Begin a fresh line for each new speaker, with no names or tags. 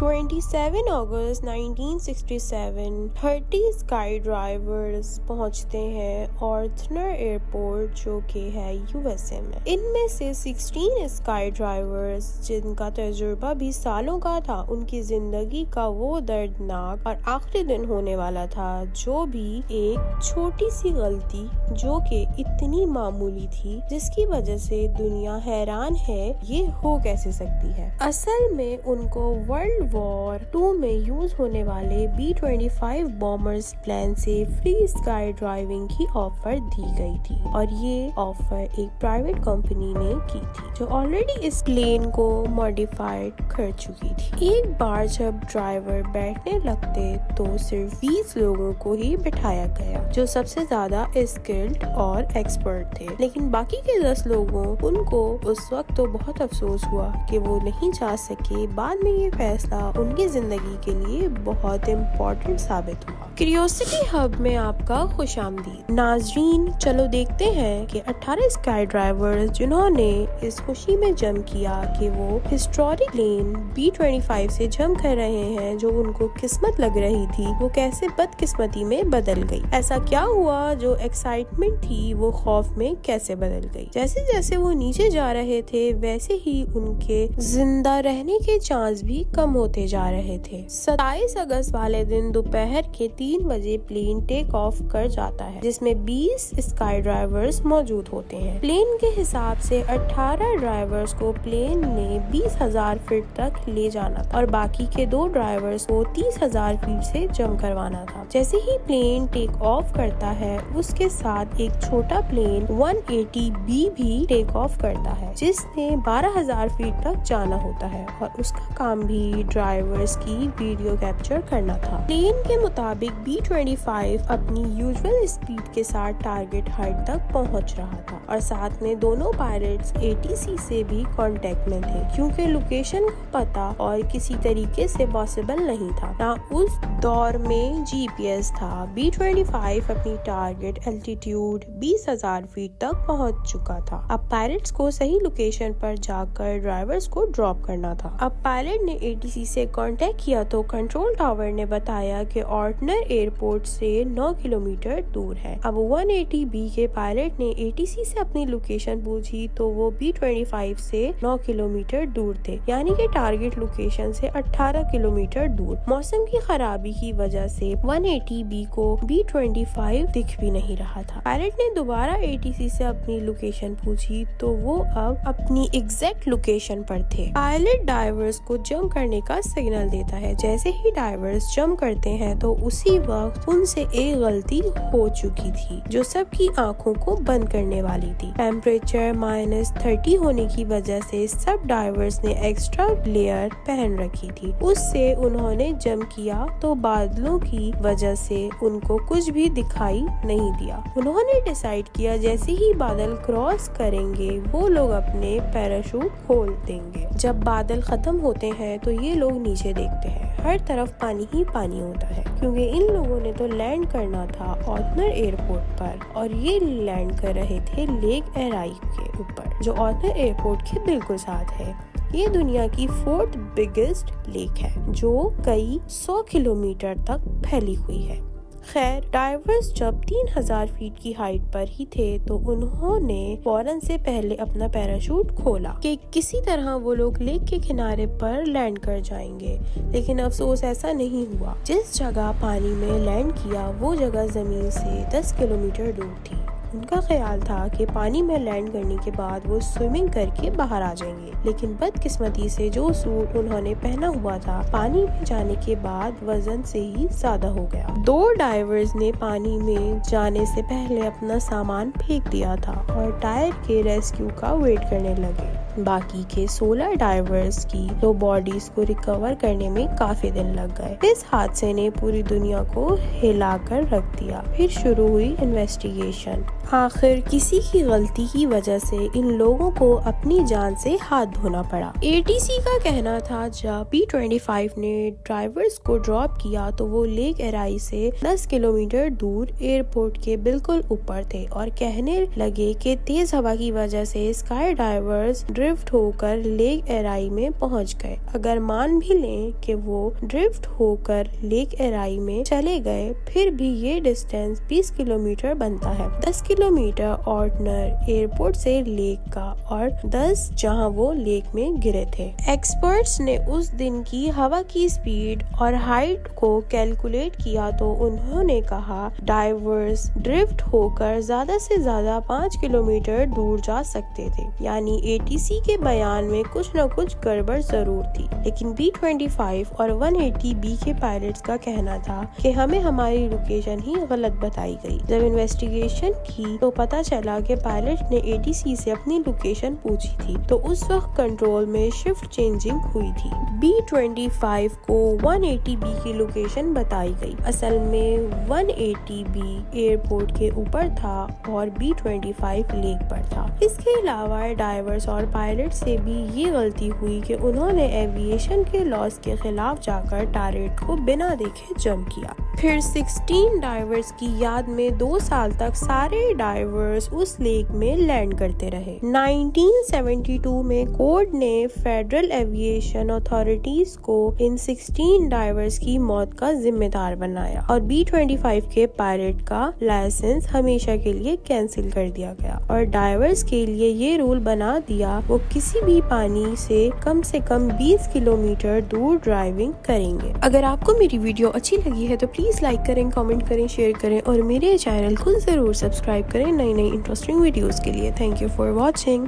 27 अगस्त 1967 30 sky drivers पहुंचते हैं ऑर्थनर airport जो कि है यूएसए में। इनमें से 16 स्काई ड्राइवर्स जिनका तजुर्बा भी सालों का था, उनकी जिंदगी का वो दर्दनाक और आखिरी दिन होने वाला था जो भी एक छोटी सी गलती जो कि इतनी मामूली थी जिसकी वजह से दुनिया हैरान है ये हो कैसे सकती है। असल में उनको वर्ल्ड वॉर 2 में यूज होने वाले B-25 बॉम्बर्स प्लेन से फ्री स्काई ड्राइविंग की ऑफर दी गई थी और ये ऑफर एक प्राइवेट कंपनी ने की थी जो ऑलरेडी इस प्लेन को मॉडिफाइड कर चुकी थी। एक बार जब ड्राइवर बैठने लगते तो सिर्फ 20 लोगों को ही बिठाया गया जो सबसे ज्यादा स्किल्ड और एक्सपर्ट थे, लेकिन बाकी के 10 लोगों उनको उस वक्त तो बहुत अफसोस हुआ कि वो नहीं जा सके। बाद में ये फैसला उनकी जिंदगी के लिए बहुत इम्पोर्टेंट साबित हुआ। क्यूरियोसिटी हब में आपका खुशामदीद। नाजरीन, चलो देखते हैं कि 18 स्काई ड्राइवर्स जिन्होंने इस खुशी में जंप किया कि वो हिस्टोरिक प्लेन B-25 से जंप कर रहे हैं जो उनको किस्मत लग रही थी, वो कैसे बदकिस्मती में बदल गई। ऐसा क्या हुआ जो एक्साइटमेंट थी वो खौफ में कैसे बदल गई। जैसे जैसे वो नीचे जा रहे थे वैसे ही उनके जिंदा रहने के चांस भी कम होते जा रहे थे। 27 अगस्त वाले दिन दोपहर के 3 बजे प्लेन टेक ऑफ कर जाता है जिसमें 20 स्काई ड्राइवर्स मौजूद होते हैं। प्लेन के हिसाब से 18 ड्राइवर्स को प्लेन ने 20,000 फीट तक ले जाना था और बाकी के 2 ड्राइवर्स को 30,000 फीट से जंप करवाना था। जैसे ही प्लेन टेक ऑफ करता है उसके साथ एक छोटा प्लेन 180B भी टेक ऑफ करता है जिसने 12,000 फीट तक जाना होता है और उसका काम भी ड्राइवर्स की वीडियो कैप्चर करना था। प्लेन के मुताबिक B-25 अपनी यूजुअल स्पीड के साथ टारगेट हाइट तक पहुंच रहा था और साथ में दोनों पायलट्स ATC से भी कांटेक्ट में थे क्योंकि लोकेशन का पता और किसी तरीके से पॉसिबल नहीं था, ना उस दौर में GPS था। B-25 अपनी टारगेट एल्टीट्यूड 20,000 फीट तक पहुंच चुका था। अब पायलट्स को सही लोकेशन पर जाकर ड्राइवर्स को ड्रॉप करना था। अब पायलट ने ATC से कांटेक्ट किया तो कंट्रोल टावर ने बताया कि ऑर्थनर एयरपोर्ट से 9 किलोमीटर दूर है। अब 180B के पायलट ने ATC से अपनी लोकेशन पूछी तो वो B-25 से 9 किलोमीटर दूर थे, यानी कि टारगेट लोकेशन से 18 किलोमीटर दूर। मौसम की खराबी की वजह से 180B को B-25 दिख भी नहीं रहा था। पायलट ने दोबारा ATC से अपनी लोकेशन पूछी तो वो अब अपनी एग्जैक्ट लोकेशन पर थे। पायलट डाइवर्स को जंप करने का सिग्नल देता है। जैसे ही डाइवर्स जंप करते हैं तो उसी वक्त उनसे एक गलती हो चुकी थी जो सबकी आंखों को बंद करने वाली थी। टेम्परेचर -30 होने की वजह से सब डाइवर्स ने एक्स्ट्रा लेयर पहन रखी थी। उससे उन्होंने जंप किया तो बादलों की वजह से उनको कुछ भी दिखाई नहीं दिया। उन्होंने डिसाइड किया जैसे ही बादल क्रॉस करेंगे वो लोग अपने पैराशूट खोल देंगे। जब बादल खत्म होते हैं तो ये लोग नीचे देखते हैं, हर तरफ पानी ही पानी होता है क्योंकि इन लोगों ने तो लैंड करना था ऑर्थनर एयरपोर्ट पर और ये लैंड कर रहे थे लेक एराई के ऊपर जो ऑर्थनर एयरपोर्ट के बिल्कुल साथ है। ये दुनिया की 4th बिगेस्ट लेक है जो कई 100 किलोमीटर तक फैली हुई है। खैर, डाइवर्स जब 3,000 फीट की हाइट पर ही थे तो उन्होंने फौरन से पहले अपना पैराशूट खोला कि किसी तरह वो लोग लेक के किनारे पर लैंड कर जाएंगे, लेकिन अफसोस ऐसा नहीं हुआ। जिस जगह पानी में लैंड किया वो जगह जमीन से 10 किलोमीटर दूर थी। उनका ख्याल था कि पानी में लैंड करने के बाद वो स्विमिंग करके बाहर आ जाएंगे, लेकिन बदकिस्मती से जो सूट उन्होंने पहना हुआ था पानी में जाने के बाद वजन से ही ज्यादा हो गया। 2 डाइवर्स ने पानी में जाने से पहले अपना सामान फेंक दिया था और टायर के रेस्क्यू का वेट करने लगे। बाकी के 16 डाइवर्स की तो बॉडीज को रिकवर करने में काफी दिन लग गए। इस हादसे ने पूरी दुनिया को हिलाकर रख दिया। फिर शुरू हुई इन्वेस्टिगेशन। आखिर किसी की गलती की वजह से इन लोगों को अपनी जान से हाथ धोना पड़ा। ATC का कहना था जब B-25 ने ड्राइवर्स को ड्रॉप किया तो वो लेक एराई से 10 किलोमीटर दूर एयरपोर्ट के बिल्कुल ऊपर थे और कहने लगे कि तेज हवा की वजह से स्काई डाइवर्स ड्रिफ्ट होकर लेक एराई में पहुंच गए। अगर मान भी लें कि वो ड्रिफ्ट होकर लेक एराई में चले गए, फिर भी ये डिस्टेंस 20 किलोमीटर बनता है। 10 किलोमीटर ऑर्टनर एयरपोर्ट से लेक का और 10 जहां वो लेक में गिरे थे। एक्सपर्ट्स ने उस दिन की हवा की स्पीड और हाइट को कैलकुलेट किया तो उन्होंने कहा डाइवर्स ड्रिफ्ट होकर ज्यादा से ज्यादा 5 किलोमीटर दूर जा सकते थे। यानी ATC के बयान में कुछ न कुछ गड़बड़ जरूर थी। लेकिन B-25 और 180B के पायलट्स का कहना था कि हमें हमारी लोकेशन ही गलत बताई गई। जब इन्वेस्टिगेशन की तो पता चला कि पायलट ने ATC से अपनी लोकेशन पूछी थी, तो उस वक्त कंट्रोल में शिफ्ट चेंजिंग हुई थी। B-25 को 180B की लोकेशन बताई गई। असल में 180B एयरपोर्ट के ऊपर था और B-25 लेक पर था। इसके अलावा डाइवर्स और पायलट से भी ये गलती हुई कि उन्होंने एविएशन के लॉस के खिलाफ जाकर टारगेट को बिना देखे जंप किया। फिर 16 डाइवर्स की याद में 2 साल तक सारे डाइवर्स उस लेक में लैंड करते रहे। 1972 में कोर्ट ने फेडरल एविएशन अथॉरिटीज को इन 16 डाइवर्स की मौत का जिम्मेदार बनाया और B-25 के पायलट का लाइसेंस हमेशा के लिए कैंसिल कर दिया गया और डाइवर्स के लिए ये रूल बना दिया वो किसी भी पानी से कम 20 किलोमीटर दूर ड्राइविंग करेंगे। अगर आपको मेरी वीडियो अच्छी लगी है तो प्लीज लाइक करें, कमेंट करें, शेयर करें और मेरे चैनल को जरूर सब्सक्राइब करें नई इंटरेस्टिंग वीडियोस के लिए। Thank you for watching.